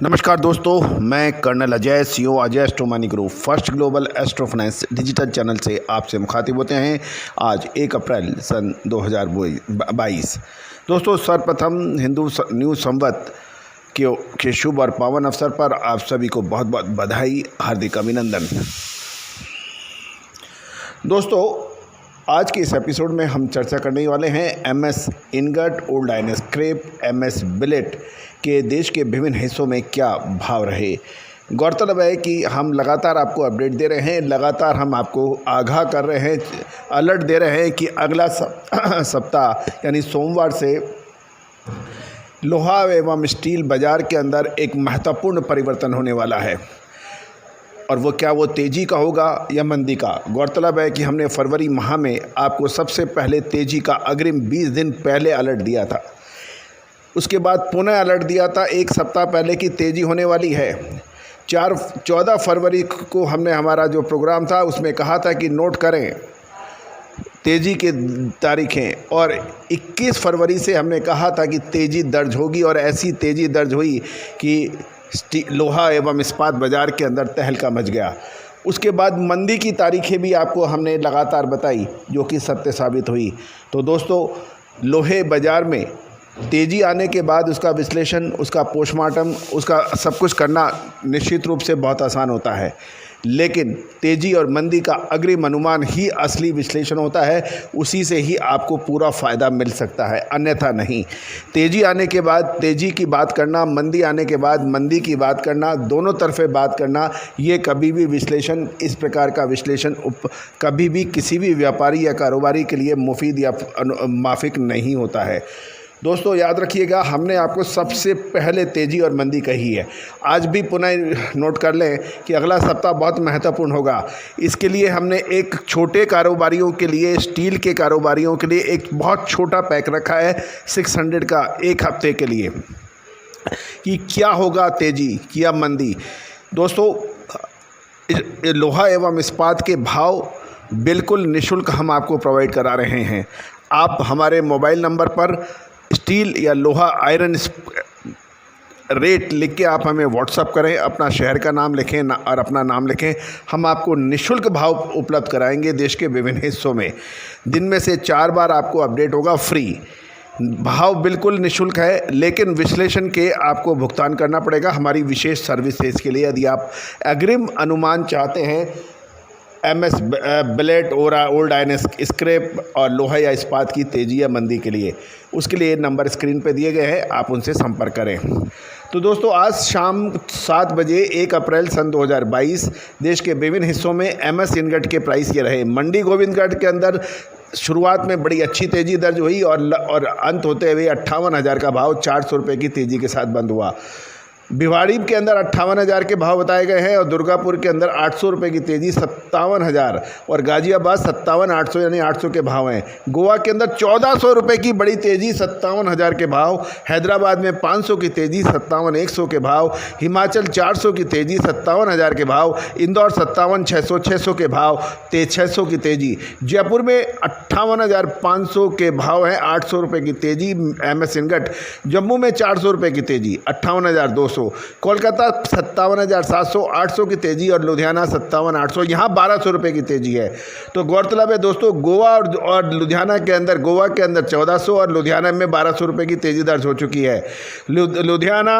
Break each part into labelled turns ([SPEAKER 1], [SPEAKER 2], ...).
[SPEAKER 1] नमस्कार दोस्तों, मैं colonel Ajay CEO Ajay astro money group first global astro finance digital channel से आपसे मुखातिब होते हैं। आज 1 अप्रैल सन 2022। दोस्तों, सर्वप्रथम हिंदू न्यू संवत के शुभ और पावन अवसर पर आप सभी को बहुत बहुत बधाई, हार्दिक अभिनंदन। दोस्तों, आज के इस एपिसोड में हम चर्चा करने वाले हैं MS ingot, old iron scrap, MS billet के देश के विभिन्न हिस्सों में क्या भाव रहे। गौरतलब है कि हम लगातार आपको अपडेट दे रहे हैं, लगातार हम आपको आगाह कर रहे हैं, अलर्ट दे रहे हैं कि अगला सप्ताह यानी सोमवार से लोहा एवं स्टील बाज़ार के अंदर एक महत्वपूर्ण परिवर्तन होने वाला है। और वो क्या, वो तेज़ी का होगा या मंदी का। गौरतलब है कि हमने फरवरी माह में आपको सबसे पहले तेज़ी का अग्रिम 20 दिन पहले अलर्ट दिया था। उसके बाद पुनः अलर्ट दिया था एक सप्ताह पहले कि तेज़ी होने वाली है। 14 फरवरी को हमने हमारा जो प्रोग्राम था उसमें कहा था कि नोट करें तेज़ी के तारीखें, और 21 फरवरी से हमने कहा था कि तेज़ी दर्ज होगी, और ऐसी तेज़ी दर्ज हुई कि लोहा एवं इस्पात बाज़ार के अंदर तहलका मच गया। उसके बाद मंदी की तारीखें भी आपको हमने लगातार बताई, जो कि सत्य साबित हुई। तो दोस्तों, लोहे बाज़ार में तेज़ी आने के बाद उसका विश्लेषण, उसका पोस्टमार्टम, उसका सब कुछ करना निश्चित रूप से बहुत आसान होता है, लेकिन तेज़ी और मंदी का अग्रिम अनुमान ही असली विश्लेषण होता है। उसी से ही आपको पूरा फ़ायदा मिल सकता है, अन्यथा नहीं। तेज़ी आने के बाद तेज़ी की बात करना, मंदी आने के बाद मंदी की बात करना, दोनों तरफे बात करना, ये कभी भी विश्लेषण, इस प्रकार का विश्लेषण कभी भी किसी भी व्यापारी या कारोबारी के लिए मुफीद या माफिक नहीं होता है। दोस्तों, याद रखिएगा, हमने आपको सबसे पहले तेज़ी और मंदी कही है। आज भी पुनः नोट कर लें कि अगला सप्ताह बहुत महत्वपूर्ण होगा। इसके लिए हमने एक छोटे कारोबारियों के लिए, स्टील के कारोबारियों के लिए एक बहुत छोटा पैक रखा है 600 का, एक हफ्ते के लिए, कि क्या होगा तेज़ी क्या मंदी। दोस्तों, लोहा एवं इस्पात के भाव बिल्कुल निःशुल्क हम आपको प्रोवाइड करा रहे हैं। आप हमारे मोबाइल नंबर पर स्टील या लोहा आयरन रेट लिख के आप हमें व्हाट्सअप करें, अपना शहर का नाम लिखें और अपना नाम लिखें। हम आपको निःशुल्क भाव उपलब्ध कराएंगे देश के विभिन्न हिस्सों में। दिन में से 4 बार आपको अपडेट होगा फ्री। भाव बिल्कुल निःशुल्क है, लेकिन विश्लेषण के आपको भुगतान करना पड़ेगा हमारी विशेष सर्विसेज के लिए। यदि आप अग्रिम अनुमान चाहते हैं MS billet, old iron scrap और लोहा या इस्पात की तेज़ी या मंदी के लिए, उसके लिए नंबर स्क्रीन पे दिए गए हैं, आप उनसे संपर्क करें। तो दोस्तों, आज शाम 7 बजे 1 अप्रैल सन 2022 देश के विभिन्न हिस्सों में एमएस इनगट के प्राइस ये रहे। मंडी गोविंदगढ़ के अंदर शुरुआत में बड़ी अच्छी तेज़ी दर्ज हुई और अंत होते हुए 58,000 का भाव 400 रुपये की तेज़ी के साथ बंद हुआ। भिवाड़ी के अंदर 58,000 के भाव बताए गए हैं, और दुर्गापुर के अंदर 800 रुपये की तेज़ी 57,000, और गाजियाबाद 57,800 यानी 800 के भाव हैं। गोवा के अंदर 1400 रुपये की बड़ी तेज़ी 57,000 के भाव। हैदराबाद में 500 की तेज़ी 57,100 के भाव। हिमाचल 400 की तेज़ी 57,000 के भाव। इंदौर 57,600 600 के भाव 600 की तेज़ी। जयपुर में 58,500 के भाव हैं, 800 रुपये की तेज़ी एमएस इनगट। जम्मू में 400 रुपये की तेज़ी 58,200। कोलकाता 57,700 800 की तेज़ी, और लुधियाना 57,800, यहाँ 1200 रुपये की तेज़ी है। तो गौरतलब है दोस्तों, गोवा और लुधियाना के अंदर, गोवा के अंदर 1400 और लुधियाना में 1200 रुपये की तेज़ी दर्ज हो चुकी है। लुधियाना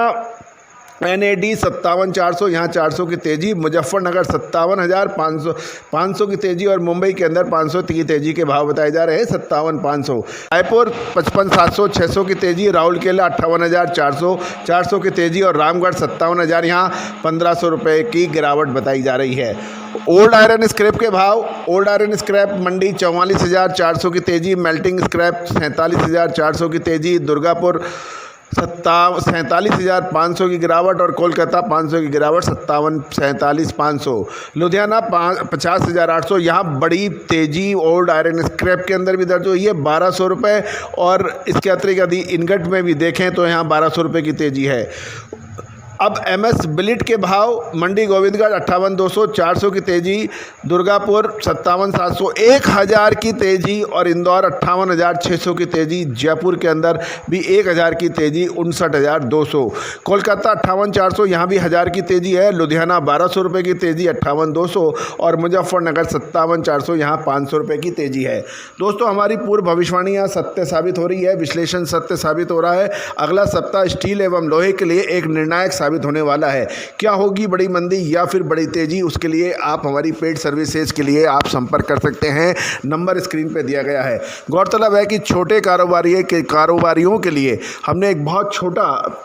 [SPEAKER 1] NAD 57,400, यहाँ 400 की तेज़ी। मुजफ्फरनगर 57,500 500 की तेज़ी, और मुंबई के अंदर 500 की तेज़ी के भाव बताए जा रहे हैं 57,500। रायपुर 55,700 600 की तेज़ी। राउरकेला 58,400 400 की तेज़ी, और रामगढ़ 57,000, यहाँ 1,500 रुपये की गिरावट बताई जा रही है। ओल्ड आयरन स्क्रैप के भाव, ओल्ड आयरन स्क्रैप मंडी 44,400 की तेज़ी। मेल्टिंग स्क्रैप 47,400 की तेज़ी। दुर्गापुर 47,500 की गिरावट, और कोलकाता 500 की गिरावट 47,500। लुधियाना 50,800, यहाँ बड़ी तेज़ी ओल्ड आयरन स्क्रैप के अंदर भी दर्ज हुई है 1200 रुपये, और इसके अतिरिक्त यदि इनगट में भी देखें तो यहाँ 1200 रुपये की तेज़ी है। अब MS बिलिट के भाव, मंडी गोविंदगढ़ 58,200, 400 की तेज़ी, दुर्गापुर 57,700, 1,000 की तेज़ी और इंदौर 58,600 की तेज़ी, जयपुर के अंदर भी 1,000 की तेज़ी 59,200, कोलकाता 58,400, यहाँ भी 1,000 की तेज़ी है, लुधियाना 1,200 रुपये की तेज़ी 58,200 और मुजफ्फरनगर 57,400, यहाँ 500 रुपये की तेज़ी है। दोस्तों, हमारी पूर्व भविष्यवाणियाँ सत्य साबित हो रही है, विश्लेषण सत्य साबित हो रहा है। अगला सप्ताह स्टील एवं लोहे के लिए एक निर्णायक साबित होने वाला है। क्या होगी बड़ी मंदी या फिर बड़ी तेजी, उसके लिए आप हमारी पेड सर्विसेज के लिए आप संपर्क कर सकते हैं। नंबर स्क्रीन पे दिया गया है। गौरतलब है कि छोटे कारोबारियों के लिए हमने एक बहुत छोटा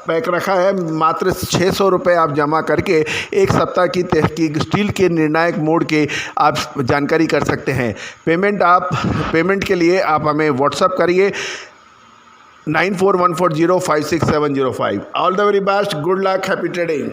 [SPEAKER 1] पैक रखा है। मात्र 600 रुपये आप जमा करके एक सप्ताह की तहकीक स्टील के निर्णायक मोड के आप जानकारी कर सकते हैं। पेमेंट के लिए आप हमें व्हाट्सअप करिए 9414056705। All the very best. Good luck. Happy trading.